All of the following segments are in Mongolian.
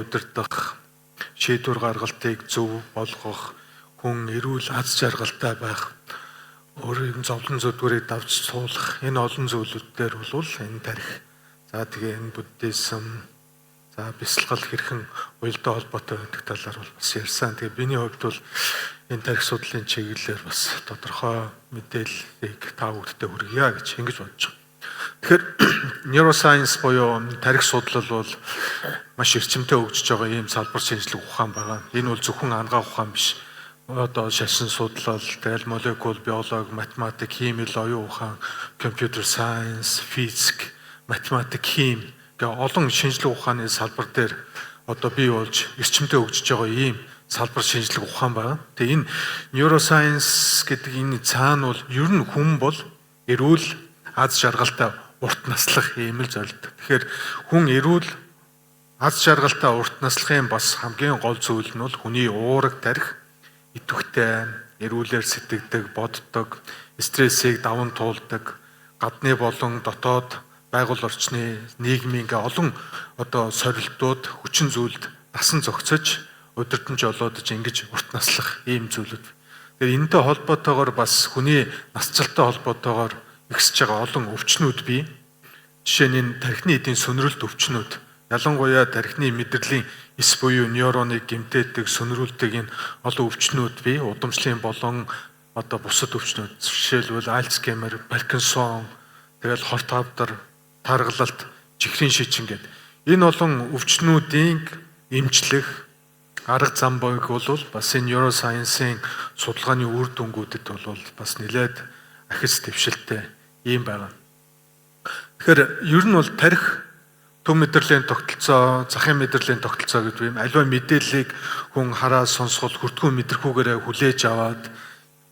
удирдах, шийдвэр гаргалтыг зөв болгох, хүн эрүүл аз жаргалтай байх, өөрийн зовлон зүдгүүрийг давж суулгах энэ олон зүйлүүд дээр бол энэ тарих. За тэгээ энэ буддизм, за бясалгал хэрхэн уялдаа холбоотой байдаг талаар бол бас ярьсан. Тэгээ биний хувьд бол энэ тарих судлалын чиглэлээр бас тодорхой мэдээллийг та бүхэндээ хүргье гэж ингэж бодож байна. Тэгэхээр neuroscience буюу тарих судлал бол маш эрчимтэй хөгжиж байгаа ийм салбар шинжлэх ухаан байгаа. Энэ бол зөвхөн ангаа ухаан биш. Одоо шашин судлал, тэгэл молекул биологи, математик, хими, оюун ухаан, компьютер сайенс, физик, математик, хим гэх олон шинжлэх ухааны салбар дээр одоо бий болж эрчимтэй хөгжиж байгаа ийм салбар шинжлэх ухаан байна. Тэгээ энэ neuroscience гэдэг энэ цаана бол ер нь хүн бол эрүүл аз жаргалтай урт наслах ийм л зорилт. Тэгэхээр хүн эрүүл аз жаргалтай урт наслахын бас хамгийн гол зүйл нь бол хүний уураг тарих, идэвхтэй, эрүүлэр сэтгэдэг, боддог, стрессийг даван туулдаг, гадны болон дотоод байгууллага орчны нийгмийн олон одоо сорилтууд, хүчин зүйлд дасан зохицож, удирдамж олоодж ингэж урт наслах ийм зүйлүүд. Тэгэхээр энэтэй холбоотойгоор бас хүний насжилттай холбоотойгоор ихсэж байгаа олон өвчнүүд бий. Жишээ нь энэ тархины эдийн сүнрэлт өвчнүүд, ялангуяа тархины мэдрэлийн эс буюу нейроныг гэмтээдэг, сүнрүүлдэг энэ олон өвчнүүд бий. Удамшлын болон одоо бусад өвчнүүд, жишээлбэл Альцгеймер, Паркинсон, тэгэл хорт хавдар, таргалалт, чихрийн шичин гэдэг. Энэ олон өвчнүүдийн эмчлэх арга зам боёг бол бас энэ neuroscience-ийн судалгааны үр дүнгүүдэд бол бас нэлээд ахис дэвшилтэй ийм байна. Тэгэхээр ер нь бол тарих төв мэдрэлийн тогтолцоо, захын мэдрэлийн тогтолцоо гэдэг юм. Аливаа мэдээллийг хүн хараад сонсгол хүртгүү мэдрэхүүгээрээ хүлээж аваад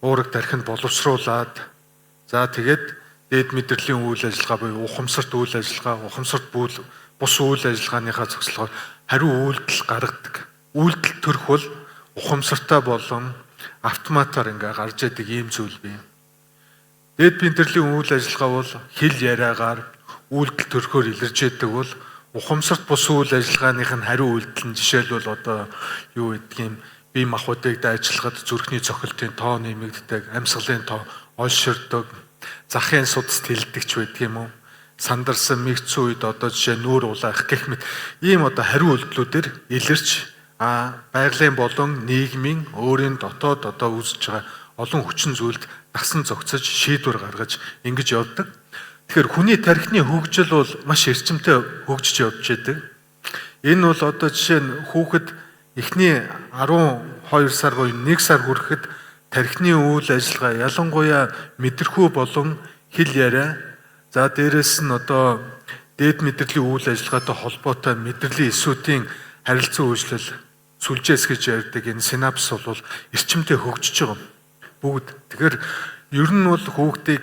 уураг тархинд боловсруулад за тэгээд дээд мэдрэлийн үйл ажиллагаа буюу ухамсарт үйл ажиллагаа, ухамсарт бус үйл ажиллагааныхаа зохицолгоор хариу үйлдэл гаргадаг. Үйлдэл төрөх бол ухамсартай болон автоматар ингээ гарч яадаг ийм зүйл бий. Дээд мэдрэлийн үйл ажиллагаа бол хэл яриагаар үйлдэл төрөхөөр илэрж яадаг бол ухамсарт бус үйл ажиллагааных нь хариу үйлдэл нь жишээлбэл одоо юу гэдэг юм бие махбодыг дайжлахад зүрхний цохилтын тоо нэмэгддэг, амьсгалын тоо олширдог, захын судас тэлдэгч байдаг юм уу? Сандарсан мэгцэн үед одоо жишээ нүүр улаах гэх мэт ийм одоо хариу үйлдэлүүдээр илэрч байгалийн болон нийгмийн өөрийн дотоод одоо үүсэж байгаа олон хүчин зүйлд дасан зохицож шийдвэр гаргаж ингэж явдаг. Тэгэхээр хүний тархины хөгжил бол маш эрчимтэй хөгжиж явж байдаг. Энэ бол одоо жишээ нь хүүхэд эхний 12 сар буюу 1 сар хүрэхэд тархины үйл ажиллагаа ялангуяа мэдрэхүй болон хэл яриа за дээрэс нь одоо дээд мэдрэлийн үйл ажиллагаатай холбоотой мэдрэлийн эсүүдийн харилцан үйлчлэл сүлжээс гэж ярьдаг энэ синапс бол эрчимтэй хөгжиж байгаа. Бүгд тэгэхээр ер нь бол хүүхдийг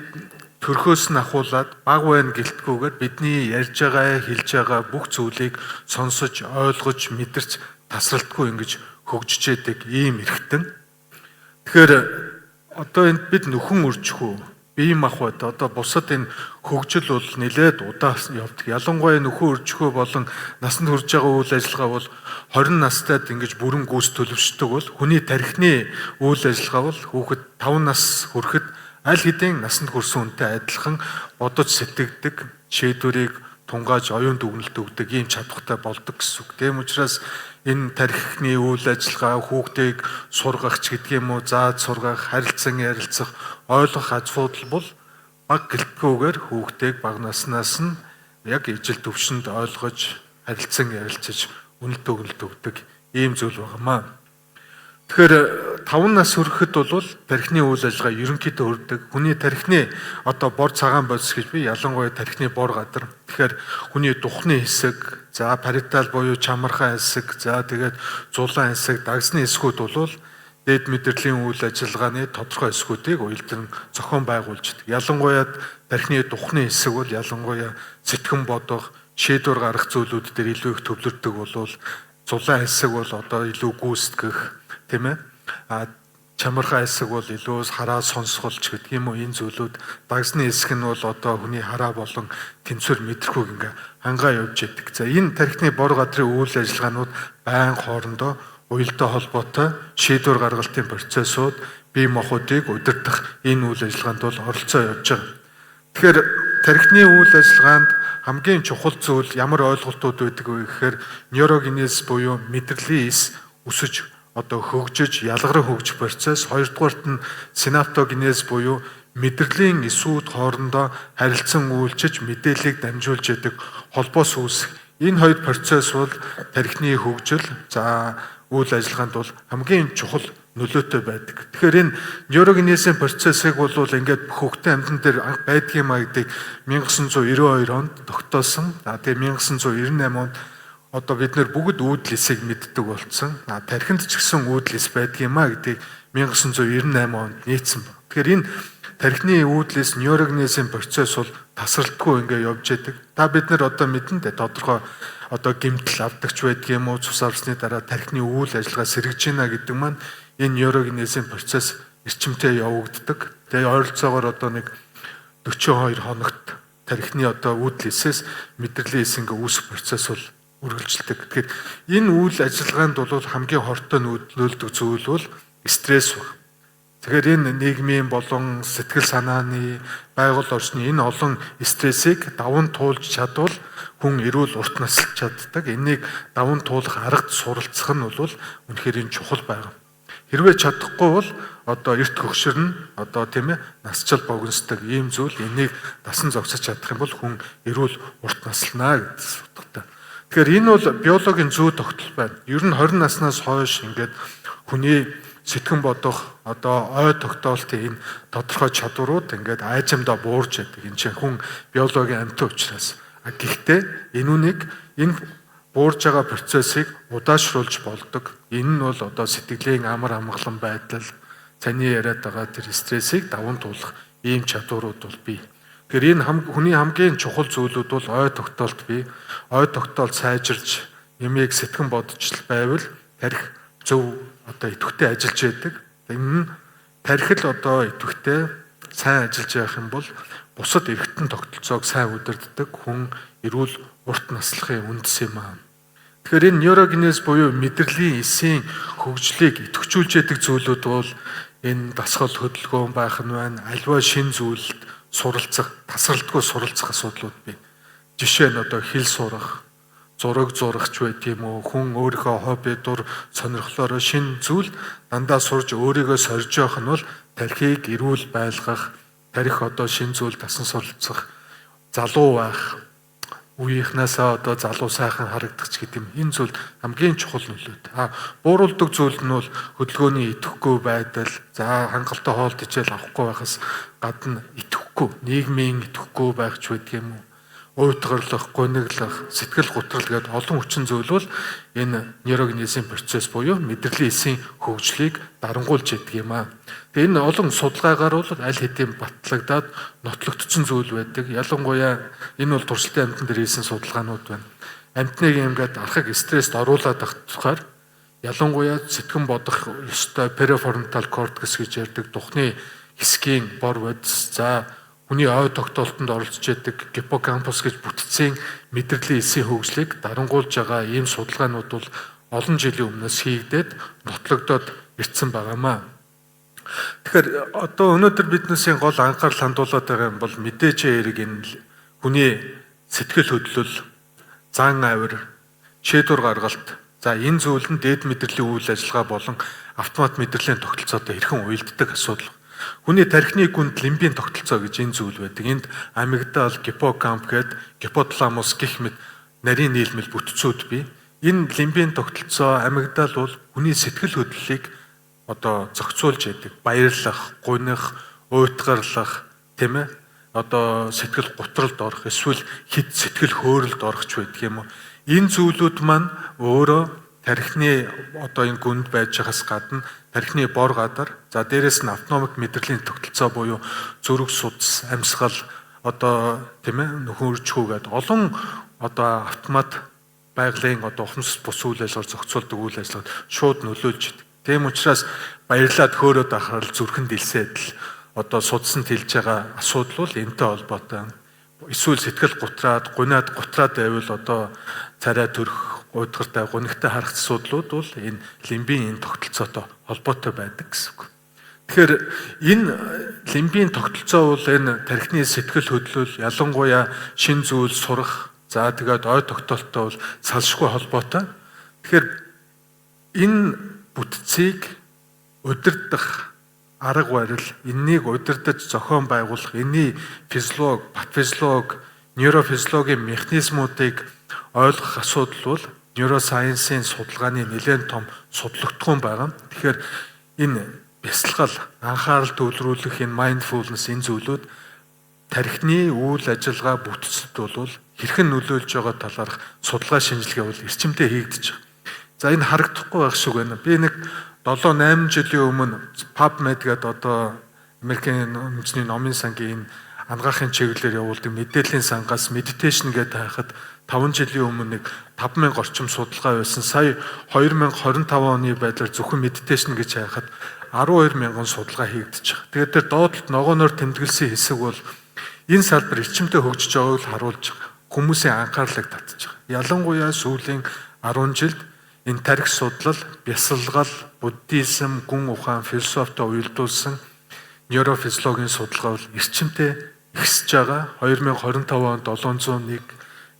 төрхөөс нь ахуулаад баг байна гэлтгүүгээр бидний ярьж байгаа, хэлж байгаа бүх зүйлийг сонсож, ойлгож, мэдэрч тасралтгүй ингэж хөгжиж яадаг ийм эрхтэн. Тэгэхээр одоо энд бид нөхөн үржихүү, бие махбод одоо бусад энэ хөгжил бол нэлээд удаа явдаг. Ялангуяа нөхөн үржихүү болон насанд хүрж байгаа үйл ажиллагаа бол 20 настайд ингэж бүрэн гүйс төлөвшдөг бол хүний тархины үйл ажиллагаа бол хүүхэд 5 нас хүрэхэд аль хэдийн насанд хүрсэн хүнтэй адилхан бодож сэтгэгдэг, шийдвэрийг тунгааж оюун дүгнэлт өгдөг ийм чадвартай болдог гэсэн үг. Тийм учраас энэ тархины үйл ажиллагаа хүүхдийг сургах ч гэдэг юм уу, зааж сургах, харилцан ярилцах, ойлгох азбуудал бол баг гэлтгүүгээр хүүхдийг бага наснаас нь яг ижил төвшөнд ойлгож, харилцан ярилцаж, үнэлт өгнөлт өгдөг ийм зүйл байнамаа. Тэгэхээр 5 нас хүрэхэд бол тархины үйл ажиллагаа ерөнхийдөө өрдөг. Хүний тархины одоо бор цагаан бодис гэж би ялангуяа тархины бор гадар. Тэгэхээр хүний духны хэсэг, за париетал буюу чамархай хэсэг, за тэгээд зулаан хэсэг, дагсны хэсгүүд бол дээд мэдрэлийн үйл ажиллагааны тодорхой хэсгүүдийг уялдан зохион байгуулждаг. Ялангуяа тархины духны хэсэг бол ялангуяа сэтгэн бодох, шийдвэр гаргах зүйлүүд дээр илүү их төвлөрдөг бол зулаан хэсэг бол одоо илүү гүйцэтгэх, тийм ээ. чамархан хэсэг бол илүү хараа сонсголч гэдэг юм уу, энэ зүйлүүд дагсны хэсэг нь бол одоо хүний хараа болон тэнцвэр мэдрэхүйг ингээ хангаа явж яадаг. За энэ тархины бор газрын үйл ажиллагаанууд байнга хоорондоо уялдаа холбоотой шийдвэр гаргалтын процессууд бие махбодыг удирдах энэ үйл ажиллагаанд бол оролцоо явж байгаа. Тэгэхээр тархины үйл ажиллагаанд хамгийн чухал зүйл ямар ойлголтууд байдаг вэ гэхээр нейрогенез буюу мэдрэлийн эс өсөж одоо хөгжиж ялгарах хөгжих процесс, хоёрдугаарт нь синаптогенез буюу мэдрэлийн эсүүд хоорондоо харилцан үйлчиж мэдээллийг дамжуулж яадаг холбоос үүсэх. Энэ хоёр процесс бол тархины хөгжил, за үйл ажиллагаанд бол хамгийн чухал нөлөөтэй байдаг. Тэгэхээр энэ нейрогенезийн процессыг бол ингээд хөгтөн амьтан дээр байдаг юм а гэдэг 1992 онд тогтоосон. Тэгээ 1998 онд одоо бид нэр бүгд үүдэл эсийг мэддэг болсон. Тархинд ч гэсэн үүдэл эс байдаг юм а гэдгийг 1998 онд нийцсэн байна. Тэгэхээр энэ тархины үүдэл эс нейрогенезийн процесс бол тасралтгүй ингээд явж байдаг. Та бид нар одоо мэднэ дээ, тодорхой одоо гэмтэл авдагч байдаг юм уу, цус авсны дараа тархины үйл ажиллагаа сэргэж байна гэдэг маань энэ нейрогенезийн процесс эрчимтэй явагддаг. Тэгээ ойролцоогоор одоо нэг 42 хоногт тархины одоо үүдэл эсээс мэдрэлийн эс ингээ үүсэх процесс бол үргэлжилдэг. Тэгэхээр энэ үйл ажиллагаанд бол хамгийн хортой нөлөөлдөг зүйл бол стресс байна. Тэгэхээр энэ нийгмийн болон сэтгэл санааны, байгууллын орчны энэ олон стрессийг даван туулж чадвал хүн эрүүл урт наслж чаддаг. Энийг даван туулах аргад суралцах нь бол үнэхээр энэ чухал байгаа. Хэрвээ чадахгүй бол одоо эрт хөгшөрнө, одоо тийм ээ насчил богиносдаг ийм зүйл, энийг дасан зогсож чадах юм бол хүн эрүүл урт наслнаа гэдэг утгатай. Тэгэхээр энэ бол биологийн зүй тогтол байна. Ер нь 20 наснаас хойш ингээд хүний сэтгэн бодох одоо ой тогтоолтын энэ тодорхой чадварууд ингээд айжамдаа буурж яадаг. Энэ чинь хүн биологийн амьтан учраас. Гэхдээ энэ буурж байгаа процессыг удаашруулж болдог. Энэ нь бол одоо сэтгэлийн амар амгалан байдал, таны яриад байгаа тэр стрессийг даван туулах ийм чадварууд бол бий. Тэгэхээр энэ хүний хамгийн чухал зүйлүүд бол ой тогтоолт бий. Ой тогтоолт сайжирч ямиг сэтгэн бодож байвал тарих зөв одоо идэвхтэй ажиллаж байдаг. Энэ нь тарих л одоо идэвхтэй сайн ажиллаж явах юм бол бусад эргэтэн тогтолцоог сайн удирддаг, хүн эрүүл урт наслахын үндэс юм аа. Тэгэхээр энэ нейрогенез буюу мэдрэлийн эсийн хөгжлийг идэвхжүүлж яадаг зүйлүүд бол энэ дасгал хөдөлгөөн байх нь байна. Альва шин зүйлд суралцах, тасралтгүй суралцах асуудлууд бий. Жишээ нь одоо хэл сурах, зураг зурагч байт юм уу, хүн өөрийнхөө хобби дур сонирхлоороо шин зүйл дандаа сурж өөрийгөө сорж явах нь бол тархийг эрүүл байлгах, тарих одоо шин зүйл дасан суралцах, залуу байх, үеийнхнаасаа одоо залуу сайхан харагдах ч гэдэг юм. Энэ зүйл хамгийн чухал нөлөөтэй. Бууруулдаг зүйл нь бол хөдөлгөөний идэвхгүй байдал, за хангалттай хоол тэжээл авахгүй байхаас гадна идэвхгүй, нийгмийн идэвхгүй байх ч байдаг юм уу. Уйтгарлах, гуниглах, сэтгэл гутрал гэдэг олон хүчин зүйл бол энэ нейрогенезийн процесс буюу мэдрэлийн эсийн хөгжлийг дарангуулж яадаг юм аа. Тэгээ энэ олон судалгаагаар бол аль хэдийн батлагдаад нотлогдсон зүйл байдаг. Ялангуяа энэ бол туршилтын амьтан дээр хийсэн судалгаанууд байна. Амьтныг ингээд архаг стресст оруулаад ахтахаар ялангуяа сэтгэн бодох ёстой префронтал кортекс гэж ярьдаг тухны хэсгийн бор бодис, за хүний ой тогтоолтонд оролцож яадаг гиппокампус гэж бүтцийн мэдрэлийн эсийн хөгжлийг дарангуулж байгаа ийм судалгаанууд бол олон жилийн өмнөөс хийгдээд нотлогдоод ирсэн байгаамаа. Тэгэхээр одоо өнөөдөр биднээсийн гол анхаарал хандуулаад байгаа юм бол мэдээж хэрэг энэ хүний сэтгэл хөдлөл, зан авир, шийдвэр гаргалт, за энэ зүйл нь дээд мэдрэлийн үйл ажиллагаа болон автомат мэдрэлийн тогтолцоотой хэрхэн уялддаг асуудал. Хүний тархины гүнд лимбийн тогтолцоо гэж энэ зүйл байдаг. Энд амигдал, гиппокамп гээд гипоталамус гэх мэт нарийн нийлмэл бүтцүүд бий. Энэ лимбийн тогтолцоо, амигдал бол хүний сэтгэл хөдлөлийг одоо зохицуулж яадаг. Баярлах, гуних, уйтгарлах, тийм ээ? Одоо сэтгэл гутралд орох, эсвэл хэд сэтгэл хөөрөлд орох ч байдаг юм уу. Энэ зүйлүүд маань өөрөө тархины одоо энэ гүнд байж байгаас гадна тархины бор гадар, за дээрэс нь автономик мэдрэлийн тогтолцоо буюу зүрх судас, амьсгал, одоо тийм ээ нөхөрчхүүгээд олон одоо автомат байгалийн одоо ухамсар бус үйл ажиллагаар зохицуулдаг үйл ажиллагаанд шууд нөлөөлж идэг. Тийм учраас баярлаад хөөрөөд ахаар зүрхэнд илсээд л одоо судсанд хэлж байгаа асуудал бол энэтэй холбоотой. Эсвэл сэтгэл гутраад байвал одоо царай төрөх, гуйдгартай, гунигтай харах асуудлууд бол энэ лимбийн энэ тогтолцоотой холбоотой байдаг гэсэн үг. Тэгэхээр энэ лимбийн тогтолцоо бол энэ тархины сэтгэл хөдлөл, ялангуяа шин зүйл сурах, за тэгээд ой тогтоолттой бол салшгүй холбоотой. Тэгэхээр энэ бүтцийг удирдах арга барил, энэнийг удирдах зохион байгуулах, энэний физиологи, патофизиологи, нейрофизиологийн механизмуудыг ойлгох асуудал бол нейросайенсийн судалгааны нэлээд том судлагдсан байгаа. Тэгэхээр энэ бясалгал, анхаарал төвлөрүүлэх энэ mindfulness энэ зүйлүүд тархины үйл ажиллагаа бүтцэд бол хэрхэн нөлөөлж байгаа талаарх судалгаа шинжилгээ бол эрчимтэй хийгдэж байгаа. За энэ харагдахгүй байх шиг байна. Би нэг 7-8 жилийн өмнө PubMed гэдэг одоо Америкийн үндэсний номын сангийн ангаахын чиглэлээр явуулдаг мэдээллийн сангаас meditation гэдэг хайхад 5 жилийн өмнө нэг 5,000 орчим судалгаа байсан. Сая 2025 оны байдлаар зөвхөн meditation гэж хайхад 12,000 судалгаа хийгдэж байгаа. Тэгээд тэр доотлолт ногооноор тэмдэглэсэн хэсэг бол энэ салбар эрчимтэй хөгжиж байгааг л харуулж байгаа. Хүмүүсийн анхаарлыг татж байгаа. Ялангуяа сүүлийн 10 жилд энэ тарих судлал, бясалгал, буддизм, гүн ухаан, философитой уялдуулсан нейрофизиологийн судалгаа бол эрчимтэй ихсэж байгаа. 2025 онд 701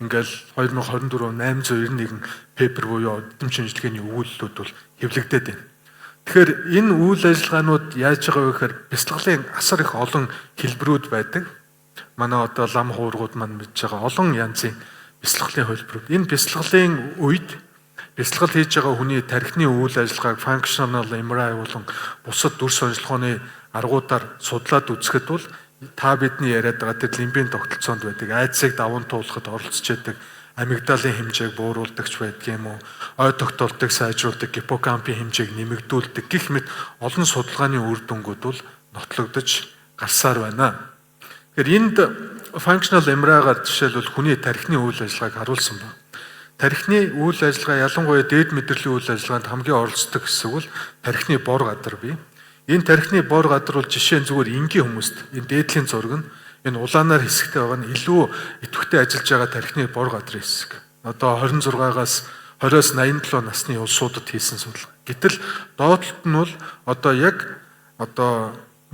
ингээл 2024 891 пепер буюу эдийн шинжилгээний өгүүлэлүүд бол хэвлэгдээд байна. Тэгэхээр энэ үйл ажиллагаанууд яаж байгаа вэ гэхээр бясалгалын асар их олон хэлбэрүүд байдаг. Манай одоо лам хуургууд маань мэдж байгаа олон янзын бясалгалын хэлбэрүүд. Энэ бясалгалын үед бясалгал хийж байгаа хүний тархины үйл ажиллагааг functional MRI болон бусад дүр сонжлогооны аргуудаар судлаад үзэхэд бол та бидний яриад байгаа тэр лимбийн тогтолцоонд байдаг айдсыг даван туулахад оролцож байдаг амигдалын хэмжээг бууруулдагч байдаг юм уу? Ой тогтоолтыг сайжруулдаг, гиппокампын хэмжээг нэмэгдүүлдэг гэх мэт олон судалгааны үр дүнгууд бол нотлогдож гарсаар байна. Тэгэхээр энд functional MRI-гаар жишээлбэл хүний тархины үйл ажиллагааг харуулсан байна. Тархины үйл ажиллагаа ялангуяа дээд мэдрэлийн үйл ажиллагаанд хамгийн оролцдог хэсэг бол тархины бор гадар бий. Энэ тархины бор гадар бол жишээ нь зүгээр энгийн хүмүүст энэ дээдлийн зураг нь энэ улаанаар хэсэгтэй байгаа нь илүү идэвхтэй ажиллаж байгаа тархины бор гадрын хэсэг. Одоо 26-аас 80-87 насны улсуудад хийсэн судалгаа. Гэтэл доотлолт нь бол одоо яг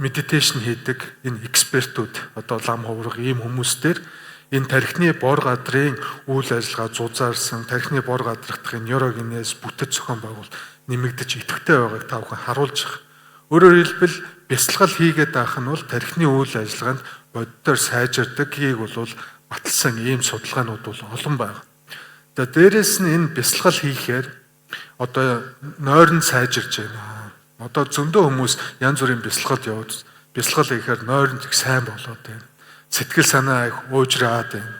медитейшн хийдэг энэ экспертүүд одоо лам хувраг ийм хүмүүстээр энэ тархины бор гадрын үйл ажиллагаа зузаарсан, тархины бор гадрах нейрогенез бүтэц зохион байгуул нэмэгдэж идэвхтэй байгааг та бүхэн харуулж байгаа. Өөрөөр хэлбэл бясалгал хийгээд байх нь бол тархины үйл ажиллагаанд боддоор сайжирдаггийг бол баталсан ийм судалгаанууд бол олон байна. За дээрэс нь энэ бясалгал хийхээр одоо нойрон сайжирж байна. Одоо зөндөө хүмүүс янз бүрийн бясалгалд яваад бясалгал хийхээр нойрон их сайн болоод байна. Сэтгэл санаа их уужраад байна.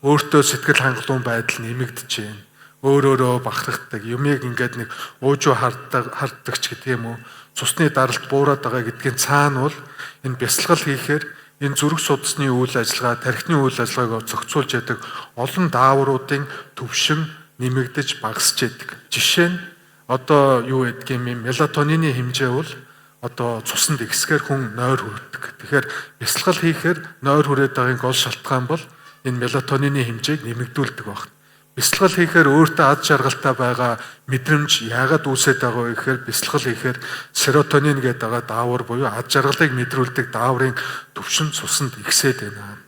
Өөртөө сэтгэл хангалуун байдал нэмэгдэж байна. Өөрөөрөө бахархдаг, юмыг ингээд нэг уужуу харддаг ч гэдэг юм уу. Цусны даралт буураад байгаа гэдгийн цаана бол энэ бясалгал хийхээр энэ зүрх судасны үйл ажиллагаа, тархины үйл ажиллагааг зохицуулж яадаг олон даавруудын төвшин нэмэгдэж багасч яадаг. Жишээ нь одоо юу гэдэг юм мелатонины хэмжээ бол одоо цуснд ихсгээр хүн нойр хүрдэг. Тэгэхээр бясалгал хийхээр нойр хүрээд байгаагийн гол шалтгаан бол энэ мелатонины хэмжээг нэмэгдүүлдэг байна. Бясалгал хийхээр өөртөө аз жаргалтай байгаа мэдрэмж яагаад үүсээд байгаа вэ гэхээр бясалгал хийхээр серотонин гэдэг байгаа даавар буюу аз жаргалыг мэдрүүлдэг дааврын төвшин цуснд ихсээд байна.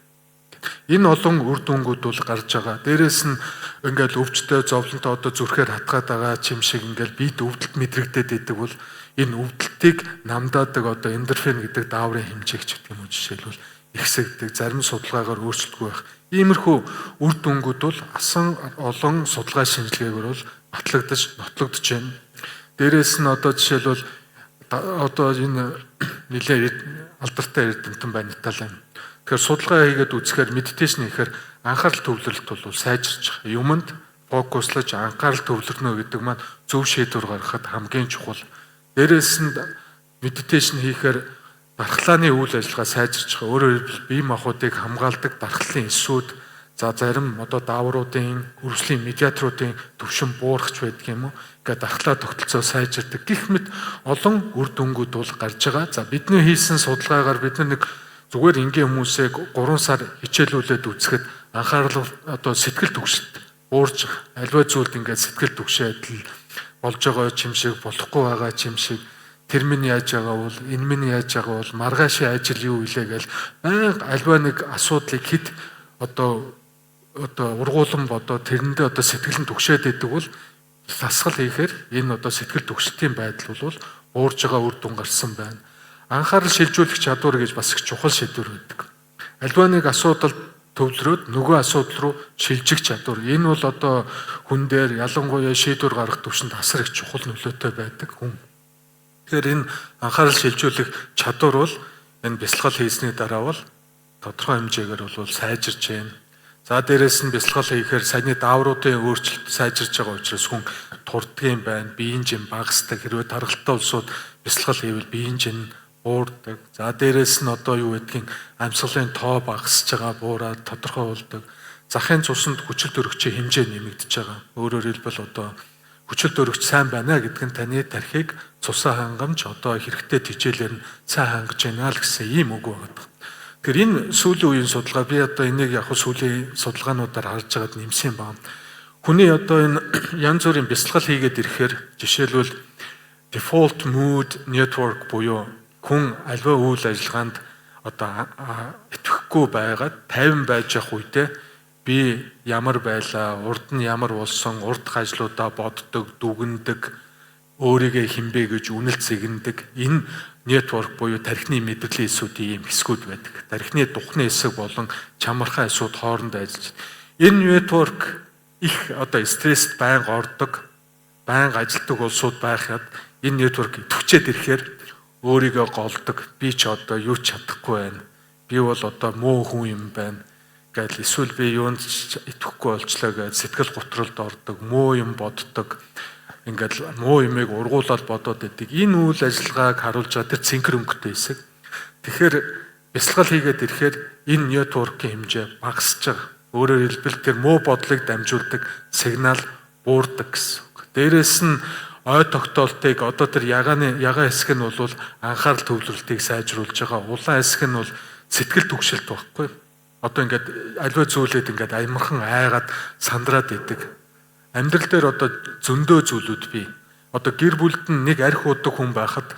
Энэ олон үр дүнгууд бол гарч байгаа. Дээрээс нь ингээл өвчтөе зовлонтой одоо зүрхээр хатгаад байгаа чим шиг ингээл биед өвдөлт мэдрэгдээд идэг бол энэ өвдөлтийг намдаадаг одоо эндорфин гэдэг дааврын хэмжээг ч гэх юм уу жишээлбэл ихсэгдэг, зарим судалгаагаар өөрчлөлтгүй байх. Иймэрхүү үр дүнгууд бол асан олон судалгаа шинжилгээгээр бол батлагдаж, нотлогдож байна. Дээрээс нь одоо жишээлбэл одоо энэ нэлээд алдартай эрдэмтэн байна Итали. Тэгэхээр судалгаа хийгээд үзэхээр медитейшн хийхээр анхаарал төвлөрөлт бол сайжирч байгаа. Юмд фокуслаж анхаарал төвлөрнө гэдэг маань зөв шийдвэр гаргахад хамгийн чухал. Дээрээс нь медитейшн хийхээр дархлааны үйл ажиллагаа сайжирч байгаа. Өөрөөр хэлбэл бие махбодыг хамгаалдаг дархлын эсүүд, За зарим одоо даавруудын, үржлийн медиаторуудын төвшин буурахч байдаг юм уу? Ингээд ахлаа тогтолцоо сайжирдаг. Гэх мэт олон үр дүнгууд бол гарч байгаа. За бидний хийсэн судалгаагаар бид нэг зүгээр энгийн хүмүүсээ 3 сар хичээлүүлээд үзэхэд анхаарал одоо сэтгэл түгшилт уурж аливаа зүйлд ингээд сэтгэл түгшээд л болж байгаа юм шиг, болохгүй байгаа юм шиг, тэр минь яаж байгаа бол, энэ минь яаж байгаа бол, маргаашийн ажил юу илээ гэл аливаа нэг асуудлыг хэд одоо ургуулan бодоо тэрэндээ одоо сэтгэл нь түгшээд идэг бол дасгал хийхээр энэ одоо сэтгэл түгшилтийн байдал бол уурж байгаа үр дүн гарсан байна. Анхаарал шилжүүлэх чадвар гэж бас их чухал шийдвэр байдаг. Аливаа нэг асуудал төвлөрөөд нөгөө асуудал руу шилжих чадвар. Энэ бол одоо хүн дээр ялангуяа шийдвэр гаргах төвшөнд асар их чухал нөлөөтэй байдаг хүн. Тэгэхээр энэ анхаарал шилжүүлэх чадвар бол энэ бясалгал хийсний дараа бол тодорхой хэмжээгээр бол сайжирч байна. За дээрэс нь бясалгал хийхээр саяны даавруудын өөрчлөлт сайжирч байгаа учраас хүн турдгийн байна, биеийн жим багасдаг. Хэрвээ тархалтай улсууд бясалгал хийвэл биеийн жим буурдаг. За дээрэс нь одоо юу гэдгийг амьсгалын тоо багасж байгаа, буураад тодорхой болдог. Захын цуснд хүчил төрөгчийн хэмжээ нэмэгдэж байгаа. Өөрөөр хэлбэл одоо хүчил төрөгч сайн байна гэдэг нь таны тархийг цусаа хангамж одоо хэрэгтэй тижээлээр нь сайн хангаж байна л гэсэн ийм үг байна. Тэгэхээр энэ сүүлийн үеийн судалгаа би одоо энийг яг сүүлийн судалгаануудаар харж байгаад нэмсэн байна. Хүний одоо энэ янз бүрийн бясалгал хийгээд ирэхээр жишээлбэл default mood network буюу хүн аливаа үйл ажиллагаанд одоо итгэхгүй байгаад тайван байж явах үедээ би ямар байлаа, урд нь ямар болсон, урд хажлуудаа боддог, дүгндэг, өөрийгөө хинбэ гэж үнэлт зэгндэг. Энэ network буюу тархины мэдрэлийн эсүүдийн ийм хэсгүүд байдаг. Тархины духны хэсэг болон чамархай эсүүд хоорондоо ажиллаж. Энэ network их одоо стресст байнга ордог, байнга ажилтдаг улсууд байхад энэ network төвчээд ирэхээр өөрийгөө голдог. Би ч одоо юу ч чадахгүй байна. Би бол одоо муу хүн юм байна. Гэтэл эсвэл би юунд итгэхгүй болчлоо гэж сэтгэл готролд ордог, муу юм боддог. Ингээд муу юмыг ургуулад бодоод идэг. Энэ үйл ажиллагааг харуулж байгаа тэр цэнхэр өнгөтэй хэсэг. Тэгэхээр бясалгал хийгээд ирэхээр энэ network-ийн хэмжээ багасж байгаа. Өөрөөр хэлбэл тэр муу бодлыг дамжуулдаг сигнал буурдаг гэсэн. Дээрээс нь ой тогтоолтыг одоо тэр ягаан хэсэг нь бол анхаарал төвлөрөлтийг сайжруулж байгаа. Улаан хэсэг нь бол сэтгэл түгшилт багхгүй. Одоо ингээд аливаа зүйлээд ингээд аимархан айгаад сандраад идэг. Амьдрал дээр одоо зөндөө зүйлүүд бий. Одоо гэр бүлд нь нэг арх удаг хүн байхад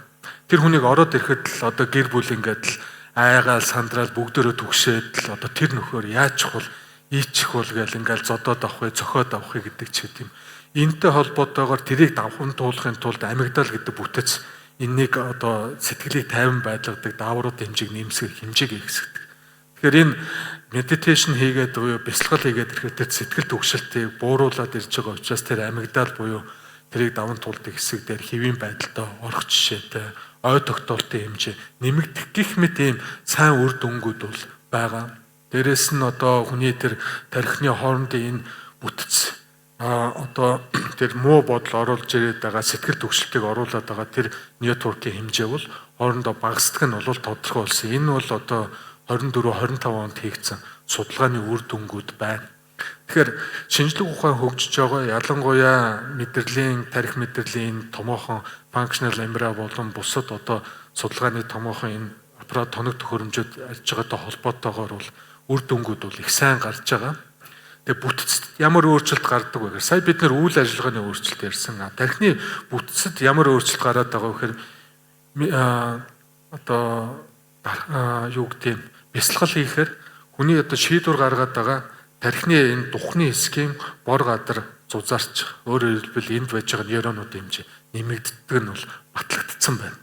тэр хүнийг ороод ирэхэд л одоо гэр бүл ингээд л айгаал сандраал бүгдөө түгшээд л одоо тэр нөхөр яаж чухал, ийчих бол гээл ингээд зодоод авах вэ, цохоод авах вэ гэдэг ч гэдэм. Энтэй холбоотойгоор тэрийг давхан туулахын тулд амигдал гэдэг бүтэц энэнийг одоо сэтгэлийг тайван байлгадаг даавруудын хэмжээг нэмсгэх хэмжээг ихсгдэг. Тэгэхээр энэ медитейшн хийгээд буюу бясалгал хийгээд ирэхэд сэтгэл түгшилтийг бууруулад ирж байгаа учраас тэр амигдал буюу тэрийг даван туулдаг хэсэг дээр хэвийн байдалтай орох жишээтэй ой тогтоолтын хэмжээ нэмэгдэх гэх мэт ийм сайн үр дүнгууд бол байгаа. Дээрэс нь одоо хүний тэр тархины хоорондын энэ бүтэц одоо тэр муу бодол оруулж ирээд байгаа сэтгэл түгшилтийг оруулаад байгаа тэр network-ийн хэмжээ бол хоорондоо багасдаг нь бол тодорхой болсон. Энэ бол одоо 24-25 онд хийгдсэн судалгааны үр дүнгууд байна. Тэгэхээр шинжлэх ухаан хөгжиж байгаа ялангуяа мэдрэлийн тарих мэдрэлийн томоохон functional MRI болон бусад одоо судалгааны томоохон энэ аппарат тоног төхөөрөмжөд ажиллаж байгаатай холбоотойгоор бол үр дүнгууд бол их сайн гарч байгаа. Тэгээ бүтцэд ямар өөрчлөлт гардаг вэ гэхээр сая бид нэр үйл ажиллагааны өөрчлөлт ярьсан. Тархины бүтцэд ямар өөрчлөлт гараад байгаа вэ гэхээр одоо юу гэдэг юм бясалгал хийхээр хүний одоо шийдвэр гаргаад байгаа тархины энэ духны хэсгийн бор гадар зузаарч өөрөөр хэлбэл энд байж байгаа нейронуудын хэмжээ нэмэгддэг нь бол батлагдсан байна.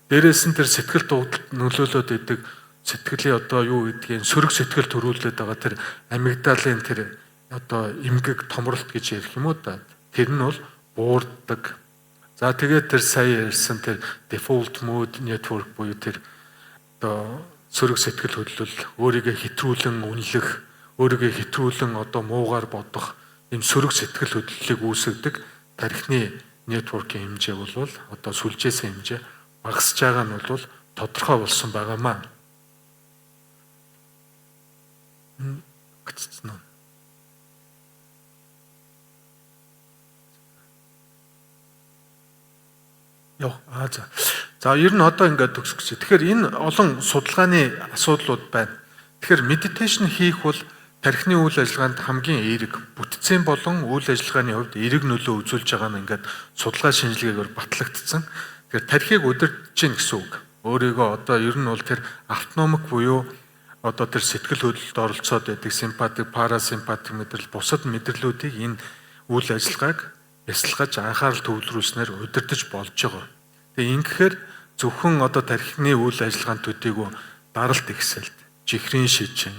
Дээрээс нь тэр сэтгэл дуудлалд нөлөөлөд идэг сэтгэлийн одоо юу гэдгийг сөрөг сэтгэл төрүүлээд байгаа тэр амигдалын тэр одоо эмгэг томролт гэж ярих юм уу да. Тэр нь бол буурдаг. За тэгээд тэр сая ярьсан тэр default mode network буюу тэр одоо сөрөг сэтгэл хөдлөл, өөрийгөө хэтрүүлэн үнэлэх, өөрийгөө хэтрүүлэн одоо муугаар бодох ийм сөрөг сэтгэл хөдлөлийг үүсгэдэг тархины network-ийн хэмжээ бол одоо сүлжээсэн хэмжээ багасж байгаа нь бол тодорхой болсон байгаамаа. Яв. За. За ер нь одоо ингээд төгсөх гэж. Тэгэхээр энэ олон судалгааны асуудлууд байна. Тэгэхээр медитейшн хийх бол тархины үйл ажиллагаанд хамгийн эерэг бүтцийн болон үйл ажиллагааны хувьд эерэг нөлөө үзүүлж байгаа нь ингээд судалгаа шинжилгээгээр батлагдсан. Тэгэхээр тархийг удирдах чинь гэсэн үг. Өөрийгөө одоо ер нь бол тэр автономик буюу одоо тэр сэтгэл хөдлөлд оролцоод байдаг симпатик, парасимпатик мэдрэл, бусад мэдрэлүүдийг энэ үйл ажиллагааг бясалгаж анхаарал төвлөрүүлснээр удирдах болж байгаа. Тэгээ ингэхээр зөвхөн одоо тархины үйл ажиллагааны төдийгүй даралт ихсэлт, чихрийн шижин,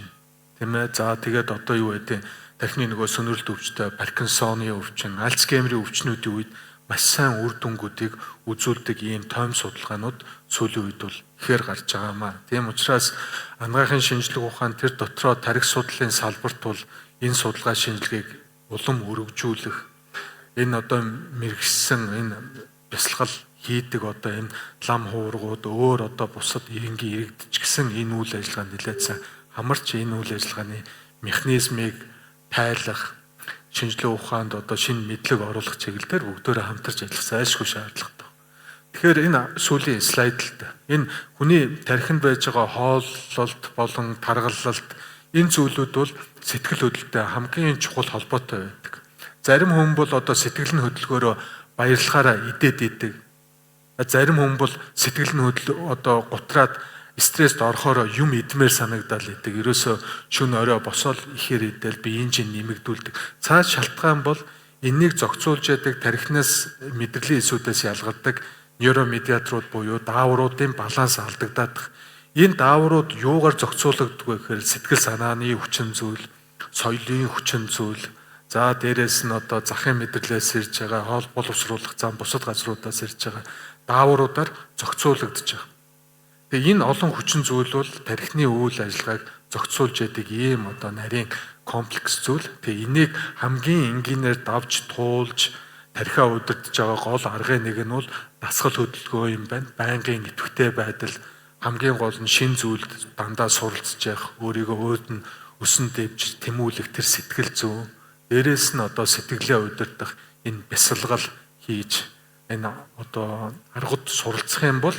тийм ээ. За тэгээд одоо юу гэдэг тархины нөгөө сонирхолт өвчтэй, Паркинсоны өвчин, Альцгеймерийн өвчнүүдийн үед маш сайн үр дүнгуудыг үзүүлдэг ийм тоом судалгаанууд сүүлийн үед бол ихээр гарч байгаамаа. Тийм учраас анагаахын шинжилгээ ухаан тэр дотроо тархи судлалын салбарт бол энэ судалгаа шинжилгээг улам өргөжүүлэх, энэ одоо мэрэгсэн энэ бясалгал хийдэг одоо энэ лам хуургууд өөр одоо бусад иргэнгийн иргэдч гэсэн энэ үйл ажиллагаанд нэлээдсэн хамарч энэ үйл ажиллагааны механизмыг тайлах шинжилгээ ухаанд одоо шинэ мэдлэг оруулах чиглэлээр бүгдөө хамтарч ажиллах зайлшгүй шаардлагатай. Тэгэхээр энэ сүүлийн слайдд энэ хүний тархинд байж байгаа хооллолт болон таргалалт энэ зүйлүүд бол сэтгэл хөдлөлтөй хамгийн чухал холбоотой байдаг. Зарим хүн бол одоо сэтгэл нь хөдөлгөөрөө баярлахаараа идээд идэг. Зарим хүн бол сэтгэл нь одоо гутраад стресст орохоор юм идмээр санагдал идэг. Ерөөсөө шөнө орой босоод ихээр идэл биеийн чинь нэмэгдүүлдэг. Цааш шалтгаан бол энэнийг зохицуулж яадаг тархинаас мэдрэлийн эсүүдээс ялгардаг нейромедиаторууд буюу даавруудын баланс алдагдаад. Энэ дааврууд юугаар зохицуулагддаг вэ гэхээр сэтгэл санааны хүчин зүйл, соёлын хүчин зүйл, за дээрэс нь одоо захын мэдрэлээс ирж байгаа хоол боловсруулах зам бусад газруудаас ирж байгаа даавруудаар зохицуулагдж байгаа. Тэгээ энэ олон хүчин зүйл бол тархины үйл ажиллагааг зохицуулж яадаг ийм одоо нарийн комплекс зүйл. Тэгээ энийг хамгийн энгийнээр давж туулж тархиа удирдах байгаа гол аргын нэг нь бол дасгал хөдөлгөөн юм байна. Байнгын идэвхтэй байдал, хамгийн гол нь шин зүйлд дандаа суралцж явах, өөрийгөө өөд нь өсөн дэвж тэмүүлэх тэр сэтгэл зүйн. Дээрээс нь одоо сэтгэлээ удирдах энэ бясалгал хийж энэ одоо аргууд суралцах юм бол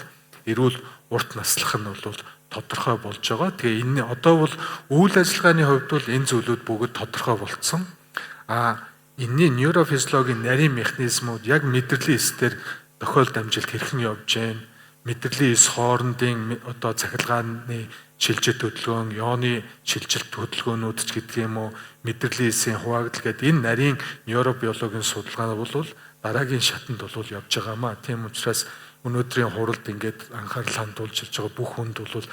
эрүүл урт наслах нь бол тодорхой болж байгаа. Тэгээ энэ одоо бол үйл ажиллагааны хувьд бол энэ зүйлүүд бүгд тодорхой болцсон. Энэний нейрофизиологийн нарийн механизмууд яг мэдрэлийн эсээр тохиолд амжилт хэрхэн явж байна? Мэдрэлийн эс хоорондын одоо цахилгааны шилжилт хөдөлгөөн, ионы шилжилт хөдөлгөөнүүд ч гэдэг юм уу, мэдрэлийн эсийн хуваагдал гэдэг энэ нарийн нейробиологийн судалгаа бол дараагийн шатанд бол явж байгаамаа. Тийм учраас өнөөдрийн хуралд ингээд анхаарал хандуулж ирж байгаа бүх хүнд бол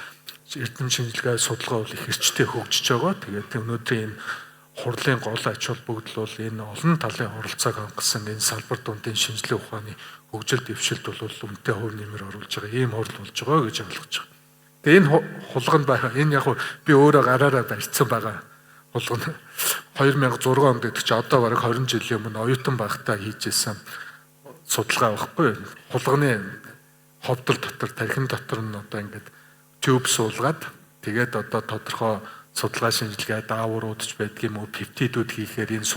эрдэм шинжилгээ судалгаа бол их эрчтэй хөгжиж байгаа. Тэгээд өнөөдрийн энэ хурлын гол ач холбогдол бол энэ олон талын оролцоог хангасан энэ салбар дундын шинжилгээ ухааны хөгжил дэвшилт бол үнэтэй хувь нэмэр оруулж байгаа ийм хурал болж байгаа гэж ойлгож байгаа. Тэгээд энэ хулганд байгаа энэ яг би өөрөө гараараа барьсан байгаа хулганд 2006 онд гэдэг чи одоо бараг 20 жилийн өмнө оюутан байхдаа хийжсэн судалгаа байхгүй. Хулганы ховдол дотор тархин дотор нь одоо ингээд тюб суулгаад тэгээд одоо тодорхой судалгаа шинжилгээ дааврууд ч байдгийм үү пептидүүд хийхээр энэ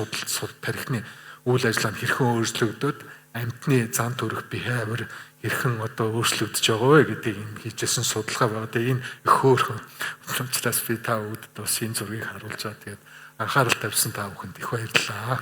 тархины үйл ажиллагаа нь хэрхэн өөрчлөгдөд амьтны зан төрх behavior хэрхэн одоо өөрчлөгдөж байгаа вэ гэдгийг энэ хийжсэн судалгаа байгаа. Тэгээд энэ их хөөрхөн учраас би та бүхэнд бас энэ зургийг харуулж байгаа. Тэгээд анхаарал тавьсан та бүхэнд их баярлалаа.